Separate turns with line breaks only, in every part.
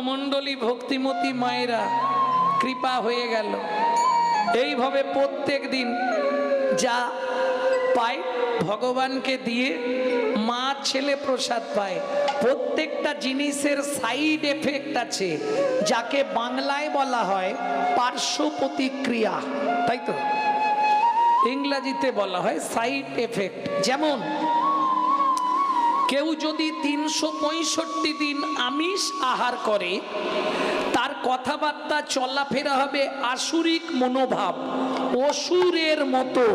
মণ্ডলী ভক্তিমতী মায়েরা কৃপা হয়ে গেল। এইভাবে প্রত্যেক দিন যা পায় ভগবানকে দিয়ে মা ছেলে প্রসাদ পায়। প্রত্যেকটা জিনিসের সাইড এফেক্ট আছে, যাকে বাংলায় বলা হয় পার্শ্ব প্রতিক্রিয়া, তাই তো ইংরেজিতে বলা হয় সাইড এফেক্ট। যেমন কেউ যদি 365 দিন আমিষ আহার করে, তার কথাবার্তা চলাফেরা হবে আসুরিক মনোভাব, অসুরের মতো।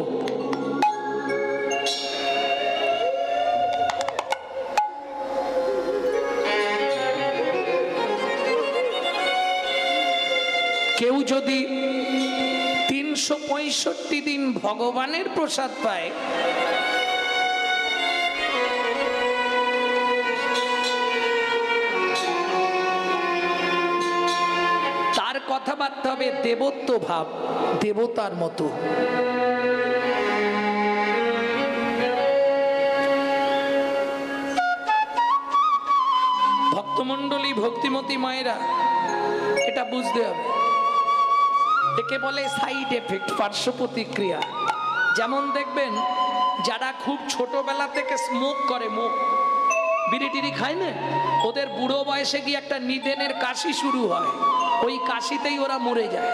কেউ যদি 365 দিন ভগবানের প্রসাদ পায়, তার কথাবার্তা হবে দেবত্ব ভাব, দেবতার মতো। ভক্তমণ্ডলী ভক্তিমতী মায়েরা এটা বুঝতে হবে। একে বলে সাইড এফেক্ট, পার্শ্ব প্রতিক্রিয়া। যেমন দেখবেন যারা খুব ছোটবেলা থেকে স্মোক করে, মুখ বিড়ি টিড়ি খায় না, ওদের বুড়ো বয়সে গিয়ে একটা নিদেনের কাশি শুরু হয়, ওই কাশিতেই ওরা মরে যায়।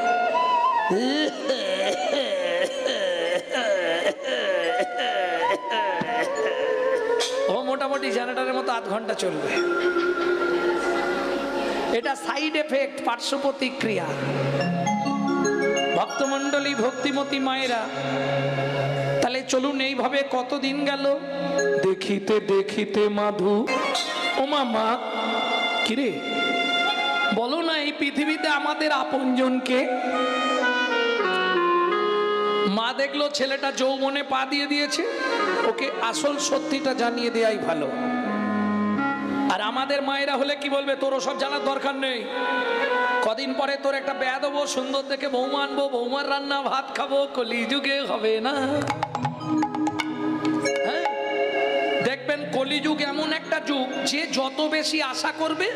ও মোটামুটি জেনারেটরের মতো আধ ঘন্টা চলবে। এটা সাইড এফেক্ট, পার্শ্ব প্রতিক্রিয়া। ভক্তমণ্ডলী ভক্তিমতী মায়েরা, তাহলে চলুন এইভাবে কতদিন গেল। দেখিতে দেখিতে মাধু, ও মা কিরে বলো না, এই পৃথিবীতে আমাদের আপনজনকে? মা দেখলো ছেলেটা যৌবনে পা দিয়ে দিয়েছে, ওকে আসল সত্যিটা জানিয়ে দেয়াই ভালো। আর আমাদের মায়েরা হলে কি বলবে, তোর সব জানার দরকার নেই, কদিন পরে তোর একটা বেয়া দেবো, সুন্দর দেখে বৌমা আনবো, বৌমার রান্না ভাত খাবো, কলিযুগে হবে না। হ্যাঁ, দেখবেন কলিযুগ এমন একটা যুগ, যে যত বেশি আশা করবে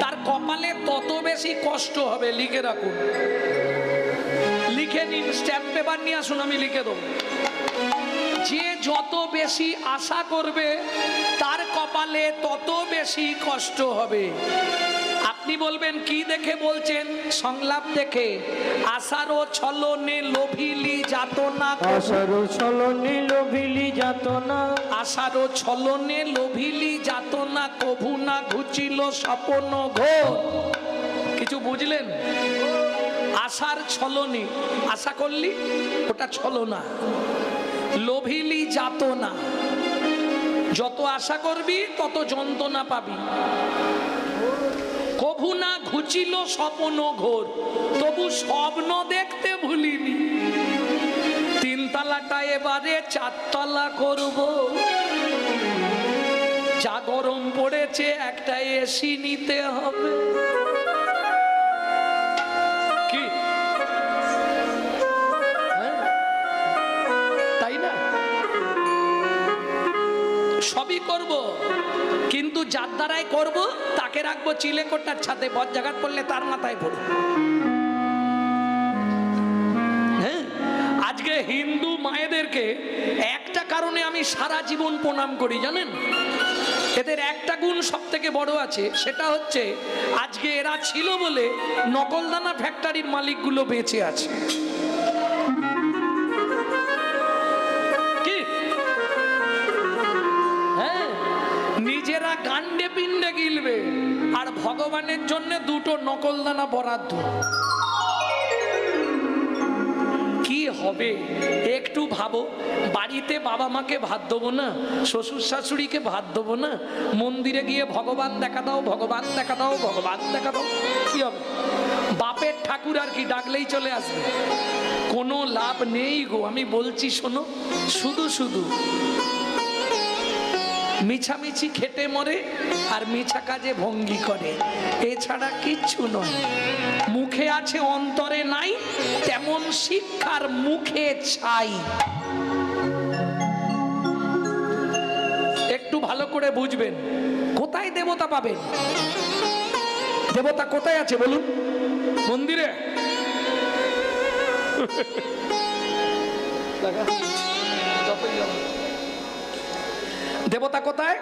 তার কপালে তত বেশি কষ্ট হবে। লিখে রাখুন, লিখে নিন, স্ট্যাম্প পেপার নিয়ে আসুন, আমি লিখে দেবো। যে যত বেশি আশা করবে তার কপালে তত বেশি কষ্ট হবে। আপনি বলবেন কি দেখে বলছেন? সংলাপ দেখে। আশারও ছলনে লোভিলি যাতনা,
আশারও ছলনে লোভিলি যাতনা,
আশারও ছলনে লোভিলি যাতনা, কভু না ঘুচিল স্বপ্ন ঘোর। কিছু বুঝলেন? আশার ছলনে, আশা করলি ওটা ছলনা। লোভিলি যাতনা, যত আশা করবি তত যন্ত্রণা পাবি। কভু না ঘুচিল স্বপ্ন ঘোর, তবু স্বপ্ন দেখতে ভুলিনি। 3 তলাটা এবারে 4 তলা করব, যা গরম পড়েছে একটা এসি নিতে হবে। কি তাই না? সবই করব, কিন্তু যার দ্বারাই করব তাকে রাখবো চিলেকোটার ছাদে, বজ্রাঘাত পড়লে তার মাথায় পড়ব। হ্যাঁ, আজকে হিন্দু মায়েদেরকে একটা কারণে আমি সারা জীবন প্রণাম করি, জানেন? এদের একটা গুণ সব থেকে বড় আছে, সেটা হচ্ছে আজকে এরা ছিল বলে নকলদানা ফ্যাক্টরির মালিকগুলো বেঁচে আছে। নিজেরা গান্ডে পিণ্ডে গিলবে আর ভগবানের জন্য 2টো নকলদানা বরাদ্দ। কি হবে একটু ভাবো। বাড়িতে বাবা মাকে ভাত দেবো না, শ্বশুর শাশুড়িকে ভাত দেবো না, মন্দিরে গিয়ে ভগবান দেখা দাও, ভগবান দেখা দাও, ভগবান দেখা দাও, কি হবে? বাপের ঠাকুর আর কি ডাকলেই চলে আসবে। কোনো লাভ নেই গো, আমি বলছি শোনো। শুধু শুধু মিছামিছি খেটে মরে আর মিছা কাজে ভঙ্গি করে, এছাড়া কিচ্ছু নয়। মুখে আছে অন্তরে নাই, তেমন শিক্ষার মুখে ছাই। একটু ভালো করে বুঝবেন, কোথায় দেবতা পাবেন? দেবতা কোথায় আছে বলুন? মন্দিরে? দেবতা কোথায়?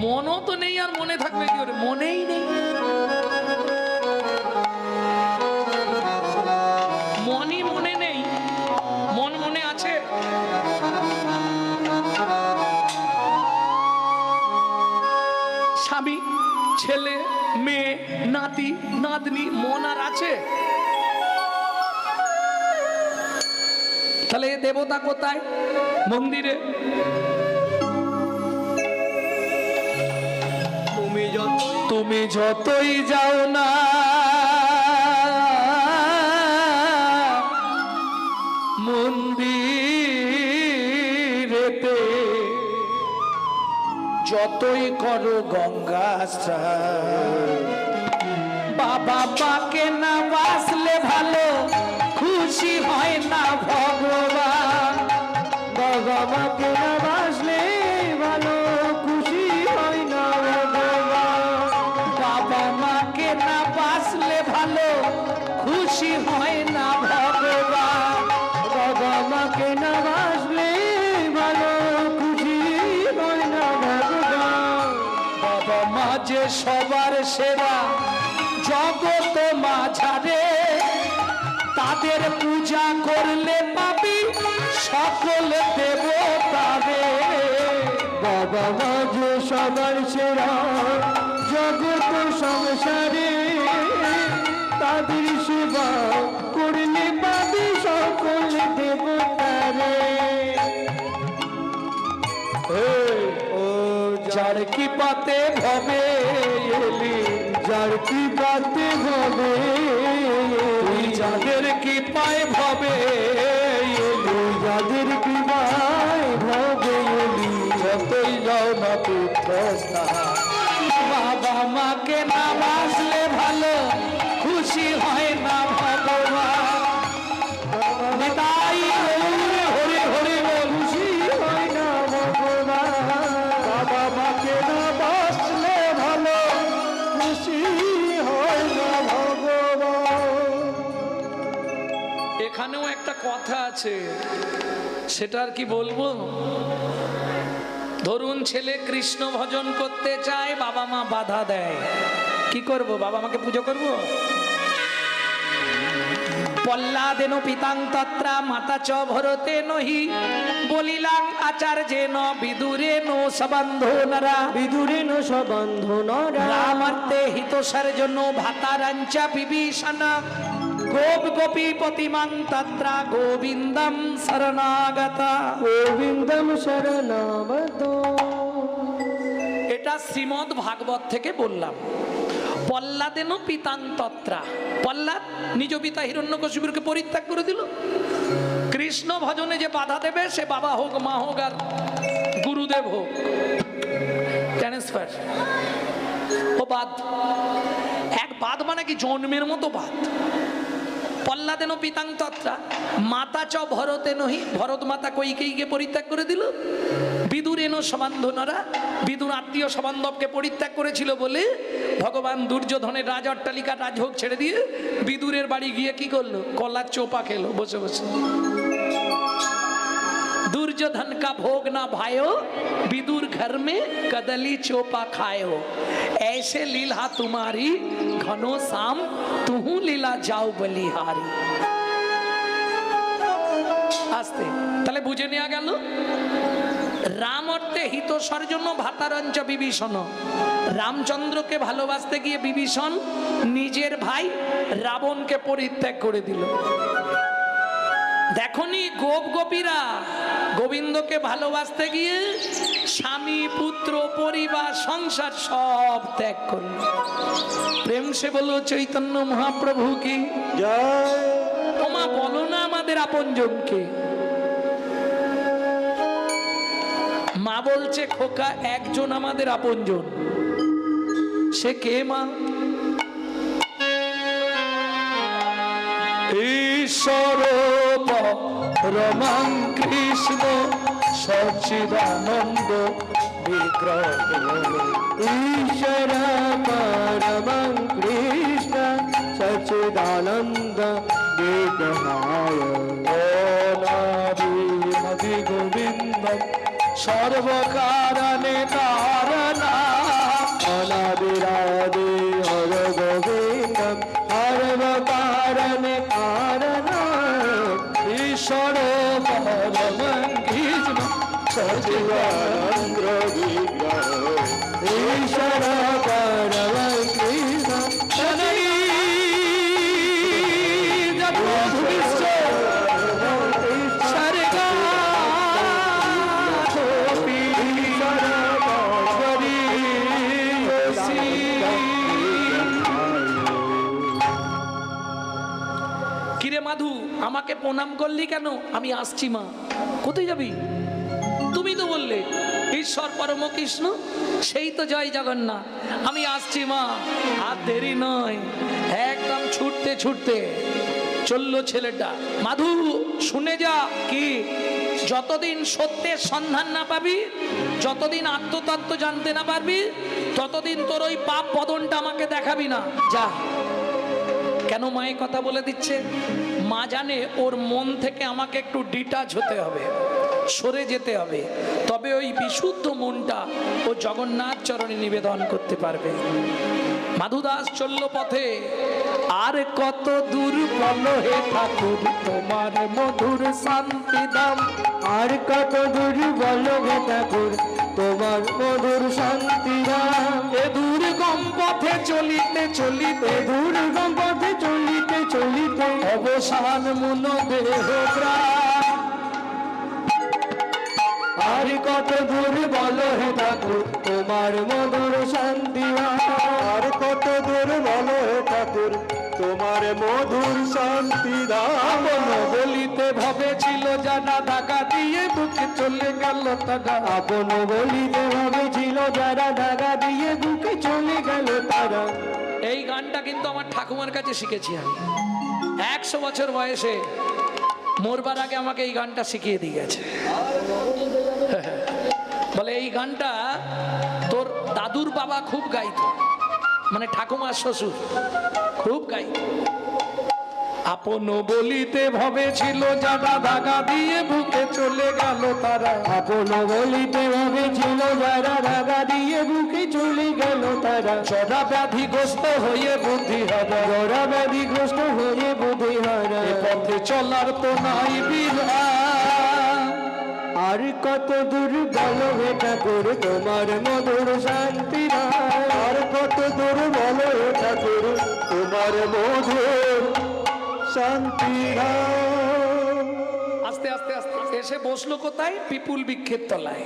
মনও তো নেই, আর মনে থাকবে কি করে? মনেই নেই। মনই মনে নেই, মন মনে আছে? স্বামী, ছেলে, মেয়ে, নাতি, নাতনি, মন আর আছে? তাহলে দেবতা কোথায়? মন্দিরে। তুমি যতই যাও না মন্দিরেতে, যতই করো গঙ্গা স্নান, বাবা মাকে না বাসলে ভালো খুশি হয় না ভগবান।
বাবা মাকে না বাসলে ভালো খুশি হয় না ভগবান।
বাবা মাকে না বাসলে ভালো খুশি হয় না ভগবান।
বাবা মাকে না বাসলে ভালো খুশি হয় না ভগবান।
বাবা মা যে সবার সেরা জগত মাঝারে, তাদের পূজা করলে পাবি সকল দেবতারে।
বাবা মা যে সবার সেরা জগৎ সংসারে, তাদের সেবা করলে পাবি সকল দেবতারে।
ও যার কি পাতে ভবে এলি,
যার কি পাতে হবে
তুই যাদের কি পায় ভবে এলি,
যাদের কি পায় ভবে এলি,
যতই যাও না তীর্থস্থান, বাবা মাকে না বাসলে ভালো খুশি হয় না ভগবান। নিতাই হরি হরি হরি বল।
খুশি হয় না ভগবান। বাবা মাকে না বাসলে ভালো খুশি হয় না ভগবান।
এখানেও একটা কথা আছে, সেটা আর কি বলবো। ধরুন ছেলে কৃষ্ণ ভজন করতে চায়, বাবা মা বাধা দেয়, কি করব? বাবা মাকে পুজো করব? পল্লাদেন পিতাং তত্রা মাতা চ ভরতে নহি, বলিলাং আচার্যেন বিদুরেন সবন্ধনরা।
বিদুরেন সবন্ধনরা।
রামার্থে হিতসার জন্য ভাতারাঞ্চা বিভীষণা, গোপ গোপীপতিমাং তত্রা গোবিন্দম শরণাগতা।
গোবিন্দম শরণাগত।
এটা শ্রীমদ্ ভাগবত থেকে বললাম। পল্লাদেন পিতাং তত্রা, পল্লাদ নিজ পিতা হিরণ্যকশিপুরকে পরিত্যাগ করে দিল। কৃষ্ণ ভজনে যে বাধা দেবে, সে বাবা হোক, মা হোক, আর গুরুদেব হোক, ট্রান্সফার ও বাদ। এক বাদ মানে কি? জন্মের মতো বাদ। পল্লাদেন পিতাং তত্রা মাতা চ ভরতে নহি, ভরত মাতা কৈকেয়ীকে পরিত্যাগ করে দিল। বিদুরেন সবান্ধনরা, বিদুর আত্মীয় সবান্ধবকে পরিত্যাগ করেছিল বলে ভগবান দুর্যোধনের রাজ অট্টালিকা রাজভোগ ছেড়ে দিয়ে বিদুরের বাড়ি গিয়ে কি করলো? কলার চোপা খেলো বসে বসে। दुर्योधन का भोग ना भायो, विदुर घर में कदली चोपा खायो। ऐसे लीला तुम्हारी घनो शाम, तुहू लीला जाओ बलिहारी। आस्ते তাহলে বুঝে নেওয়া গেল, রাম অর্থে হিতসার জন্য ভাতারঞ্চ বিভীষণ। রামচন্দ্রকে ভালোবাসতে গিয়ে বিভীষণ নিজের ভাই রাবণকে পরিত্যাগ করে দিল। দেখনি গোপ গোপীরা গোবিন্দকে ভালোবাসতে গিয়ে স্বামী, পুত্র, পরিবার, সংসার সব ত্যাগ করল। প্রেম সে বলো চৈতন্য মহাপ্রভু কি জয়। ওমা বলো না আমাদের আপনজনকে, মা বলছে খোকা একজন আমাদের আপনজন। সে কে মা? ঈশ্বর পরমং কৃষ্ণ সচ্চিদানন্দ বিগ্রহ।
ঈশ্বর পরমং কৃষ্ণ সচ্চিদানন্দ বিগ্রহায়
অনাদি গোবিন্দ সর্বকারণে তারণা।
অনাদিরাদি হর গোবিন্দ সর্বকারণে কারণ
ঈশ্বর পরমং কৃষ্ণ
সচিদানন্দ বিগ্রহ। ঈশ্বর পরমং কৃষ্ণ
কিরে মাধু, আমাকে প্রণাম করলি কেন? আমি আসছি মা। কোথায় যাবি? তুমি তো বললে ঈশ্বর পরম কৃষ্ণ, সেই তো জয় জগন্নাথ। আমি আসছি মা। আর দেরি নয়, একদম ছুটতে ছুটতে চললো ছেলেটা। মাধু শুনে যা, কি যতদিন সত্যের সন্ধান না পাবি, যতদিন আত্মতত্ত্ব জানতে না পারবি, ততদিন তোর ওই পাপ বদনটা আমাকে দেখাবি না। যা। কেন মায়ের কথা বলে দিচ্ছে? মা জানে ওর মন থেকে আমাকে একটু ডিটাচ হতে হবে, সরে যেতে হবে, তবে ওই বিশুদ্ধ মনটা ও জগন্নাথ চরণে নিবেদন করতে পারবে। মাধুদাস চলল পথে। আর কত দূর বলো হে ঠাকুর তোমার মধুর শান্তি দাম।
আর কত দূর বলো হে ঠাকুর তোমার মধুর শান্তি নাম।
এ দুর্গম পথে চলিতে চলিতে,
দুর্গম পথে চলিতে চলিতে
অবসান মন দেহ প্রাণ।
আর কত দূর বলো হে ঠাকুর তোমার মধুর শান্তি নাম। আর কত দূর বলো হে ঠাকুর তোমার মধুর শান্তি নাম।
বলিতে ভবেছিল যারা ঢাকা দিয়ে বুকে চলে গেল তারা।
আপন বলিতে ভেবেছিল যারা ঢাকা দিয়ে বুকে চলে গেল তারা।
এই গানটা কিন্তু আমার ঠাকুমার কাছে শিখেছি আমি। 100 বছর বয়সে মরবার আগে আমাকে এই গানটা শিখিয়ে দিয়ে গেছে। বলে এই গানটা তোর দাদুর বাবা খুব গাইতো, মানে ঠাকুমার শ্বশুর খুব গাইতো। আপন বলিতে ভবেছিল যারা ধাগা দিয়ে বুকে চলে গেল তারা।
আপন বলিতে ভেবেছিল যারা ঢাকা দিয়ে বুকে চলে গেল তারা।
জরা ব্যাধিগ্রস্ত হয়ে বুদ্ধি হারা,
জরা ব্যাধিগ্রস্ত হয়ে বুদ্ধি হারা।
এ পথে চলার তো নাই বিধান।
আর কত দূর বলো হে ঠাকুর তোমার মধুর শান্তি নাম। আর কত দূর বলো হে ঠাকুর তোমার মধুর শান্তি নাম।
আস্তে আস্তে আস্তে এসে বসলো কোথায়? পিপুল বৃক্ষের তলায়।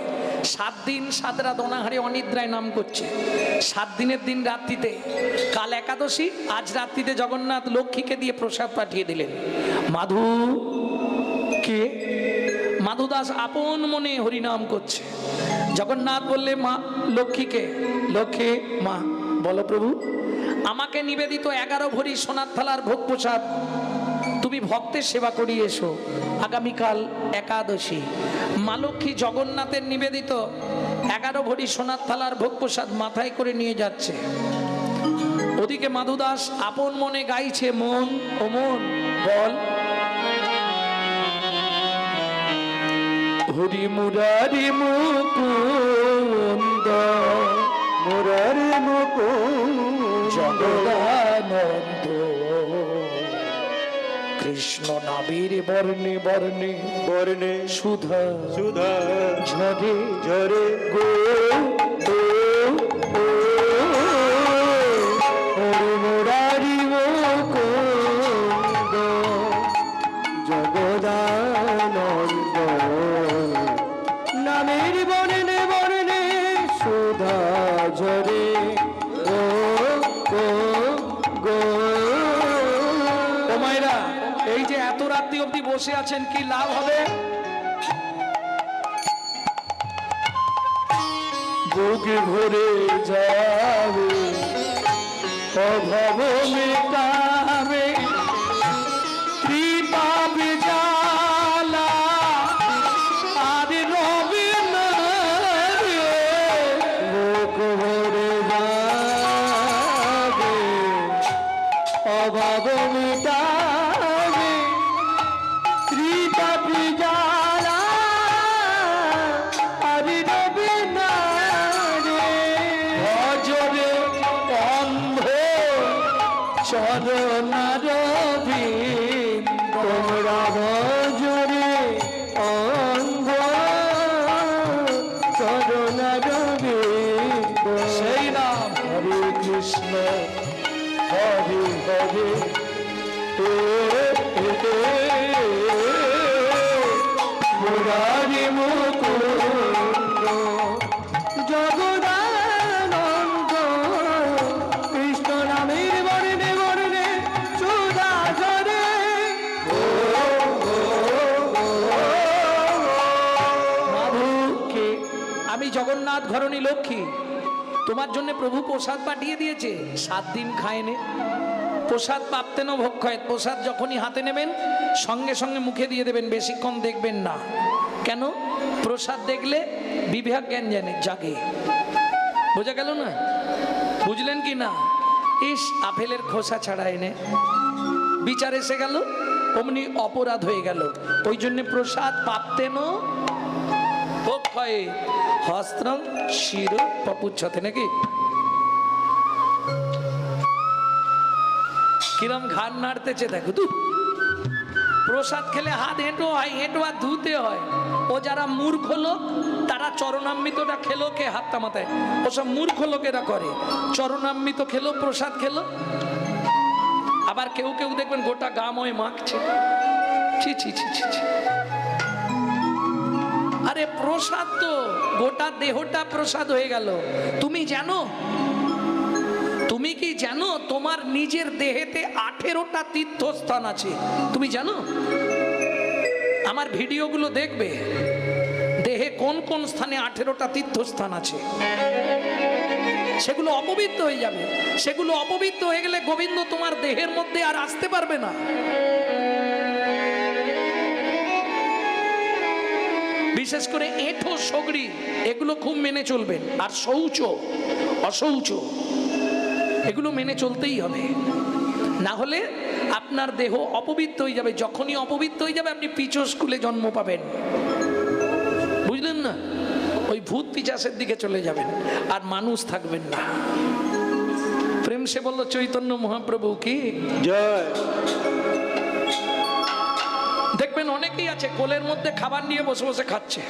7 দিন 7 রাত অনাহারে অনিদ্রায় নাম করছে। 7 দিনের দিন রাত্রিতে, কাল একাদশী, আজ রাত্রিতে জগন্নাথ লক্ষ্মীকে দিয়ে প্রসাদ পাঠিয়ে দিলেন। মাধু কে? মাধুদাস আপন মনে হরিনাম করছে। জগন্নাথ বললে মা লক্ষ্মীকে, লক্ষ্মী মা বলো প্রভু, আমাকে নিবেদিত 11 ভরি সোনার থালার ভোগ প্রসাদ তুমি ভক্তের সেবা করিয়ে এসো। আগামীকাল একাদশী। মা লক্ষ্মী জগন্নাথের নিবেদিত 11 ভরি সোনার থালার ভোগ প্রসাদ মাথায় করে নিয়ে যাচ্ছে। ওদিকে মাধুদাস আপন মনে গাইছে, মন ও মন বল, হরি মুরারি মুকুন্দ
মুরারি মুকুন্দ
জগদানন্দ কৃষ্ণ নাবির বর্ণে বর্ণে
বর্ণে
সুধা
সুধা
ঝরে
ঝরে
গো গো গো।
হরি মুরারি মুকুন্দ জগদানন্দ নামের বর্ণে বর্ণে সুধা ঝরে গো গো গো।
ও মায়েরা, এই যে এত রাত্রি অবধি বসে আছেন, কি লাভ হবে?
বুক ভরে যাবে অভাব মেটাবে কৃপাবে জ্বালা আর রবে না রে বুক ভরে যাবে অভাব মেটাবে কৃপাবে জ্বালা আর রবে না রে ভজরে অন্ধ চরণার বিন্দ তোমরা ভজরে অন্ধ চরণার বিন্দ সেই নাম হরে কৃষ্ণ হরে হরে মুরারি মুকুন্দ জগদানন্দ কৃষ্ণ নামের বর্ণে বর্ণে সুধাধরে
মাধবকে আমি জগন্নাথ ঘরণী লক্ষ্মী তোমার জন্য প্রভু প্রসাদ পাঠিয়ে দিয়েছে 7 দিন খায়নি প্রসাদ প্রাপ্তেন ভক্ষয় প্রসাদ যখনই হাতে নেবেন সঙ্গে সঙ্গে মুখে দিয়ে দেবেন বেশিক্ষণ দেখবেন না কেন প্রসাদ দেখলে বিবেক জ্ঞান জাগে বোঝা গেল না বুঝলেন কি না ইস আপেলের খোসা ছাড়া এনে বিচার এসে গেল অমনি অপরাধ হয়ে গেল ওই জন্য প্রসাদ প্রাপ্তেন ভক্ষয় হস্ত্রম শির পপুচ্ছতে নাকি কিরম ঘাড় নাড়তেছে দেখো তু প্রসাদ খেলে হাত হেঁটো হয় হেঁটো আর ধুতে হয় ও যারা মূর্খ লোক তারা চরণামৃতটা খেলো কে হাতটা মাথায় ওসব মূর্খ লোকেরা করে চরণামৃত খেলো প্রসাদ খেলো আবার কেউ কেউ দেখবেন গোটা গাময় মাখছে ছি ছি ছি ছি ছি আরে প্রসাদ তো গোটা দেহটা প্রসাদ হয়ে গেল তুমি জানো তুমি কি জানো তোমার নিজের দেহেতে 18টা তীর্থস্থান আছে তুমি জানো আমার ভিডিওগুলো দেখবে দেহে কোন কোন স্থানে 18টা তীর্থস্থান আছে সেগুলো অপবিত্র হয়ে যাবে সেগুলো অপবিত্র হয়ে গেলে গোবিন্দ তোমার দেহের মধ্যে আর আসতে পারবে না বিশেষ করে এঁঠো সগড়ি এগুলো খুব মেনে চলবেন আর শৌচ অশৌচ এগুলো মেনে চলতেই হবে না হলে আপনার দেহ অপবিত্র হয়ে যাবে যখনই অপবিত্র হয়ে যাবে আপনি পিচো স্কুলে জন্ম পাবেন বুঝলেন না ওই ভূত পিচাসের দিকে চলে যাবেন আর মানুষ থাকবেন না প্রেম সে বলল চৈতন্য মহাপ্রভু কি
জয়
দেখবেন অনেকেই আছে কোলের মধ্যে খাবার নিয়ে বসে বসে খাচ্ছে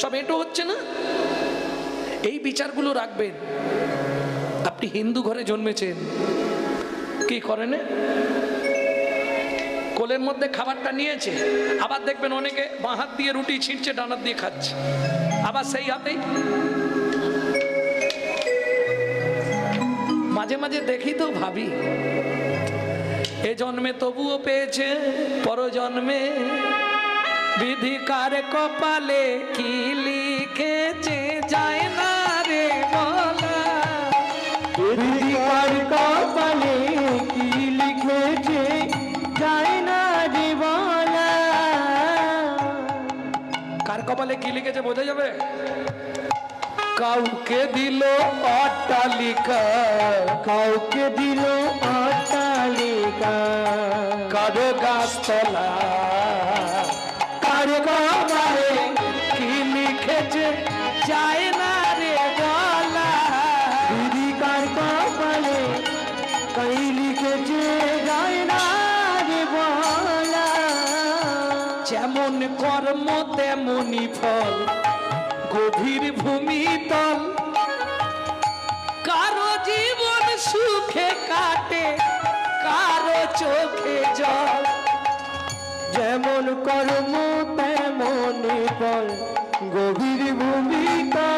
সব এটো হচ্ছে না এই বিচারগুলো রাখবেন আপনি হিন্দু ঘরে জন্মেছেন কি করেন কোলের মধ্যে খাবারটা নিয়েছে আবার দেখবেন অনেকে বাঁ হাত দিয়ে রুটি ছিঁড়ছে ডান হাত দিয়ে খাচ্ছে আবার সেই হাতেই মাঝে মাঝে দেখি তো ভাবি এ জন্মে তবুও পেয়েছে পর জন্মে বিধি কার কপালে কি লিখেছে যায় না রে বলা
বিধি কার কপালে কি লিখেছে যায় না রে বলা
কার কপালে কি লিখেছে বোঝা যাবে কাউকে দিল অট্টালিকা
কাউকে দিল অট্টালিকা
কারো গাছতলা
কারো কপালে
কি লিখেছে যায় না রে বলা
বিধি কার কপালে কই লিখেছে যায় না রে বলা
যেমন কর্ম তেমনি ফল গভীর ভূমিতল কারো জীবন সুখে কাটে কারো চোখে জল
যেমন কর্ম তেমনি ফল গভীর ভূমিকা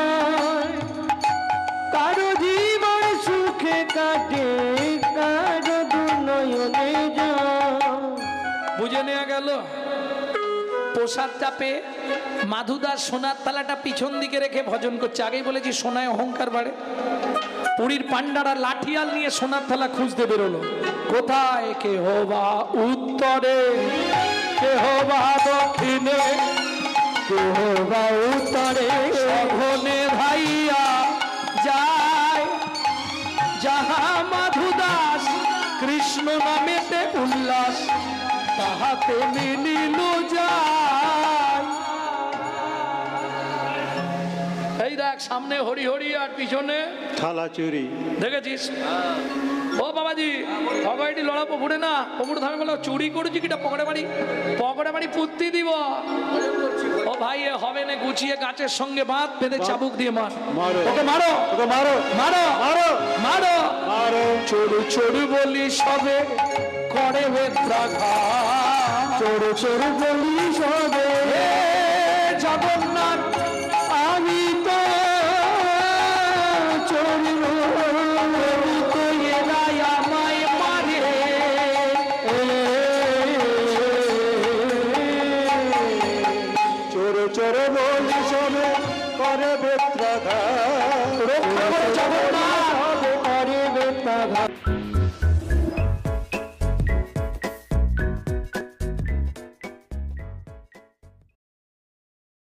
কারো জীবন সুখে কাটে কারো দুনয়নে যায়
বুঝে নেওয়া গেল প্রসাদটা পেয়ে মাধুদাস সোনার থালাটা পিছন দিকে রেখে ভজন করছে। আগেই বলেছি সোনায় অহংকার বাড়ে। পুরীর পান্ডারা লাঠিয়াল নিয়ে সোনার থালা খুঁজতে বেরোলো। কোথায়? কেহ বা উত্তরে, কেহ বা দক্ষিণে,
কেহ বা উত্তরে
সঘনে ধাইয়া যায়। যাহা মাধুদাস কৃষ্ণ নামেতে উল্লাস, তাহাতে মিলিল যায়। এই দেখ সামনে হরি হরি আর পিছনে
থালা চুরি।
দেখেছিস? ও বাবাজি, সবাইটি লড়া পুকুরে না, পুকুরে ধামে বলো চুরি করেছি কিটা পকেটে বাড়ি পুত্তি দিব। ও ভাই এ হবে না, গুছিয়ে গাছের সঙ্গে বাঁধ, বেঁধে চাবুক দিয়ে মার।
মারো
ওকে মারো,
ওকে মারো
মারো,
মারো
মারো।
মারো।
চোরু চোরু বলি সবে করে বেত্রাঘাত।
চোরু চোরু বলি সবে
হে জগন্নাথ,
আমি তো চোরু
তো এরাই আমায় মারে।
চোরু চোরু বলি সবে করে বেত্রাঘাত।
রক্ষা করো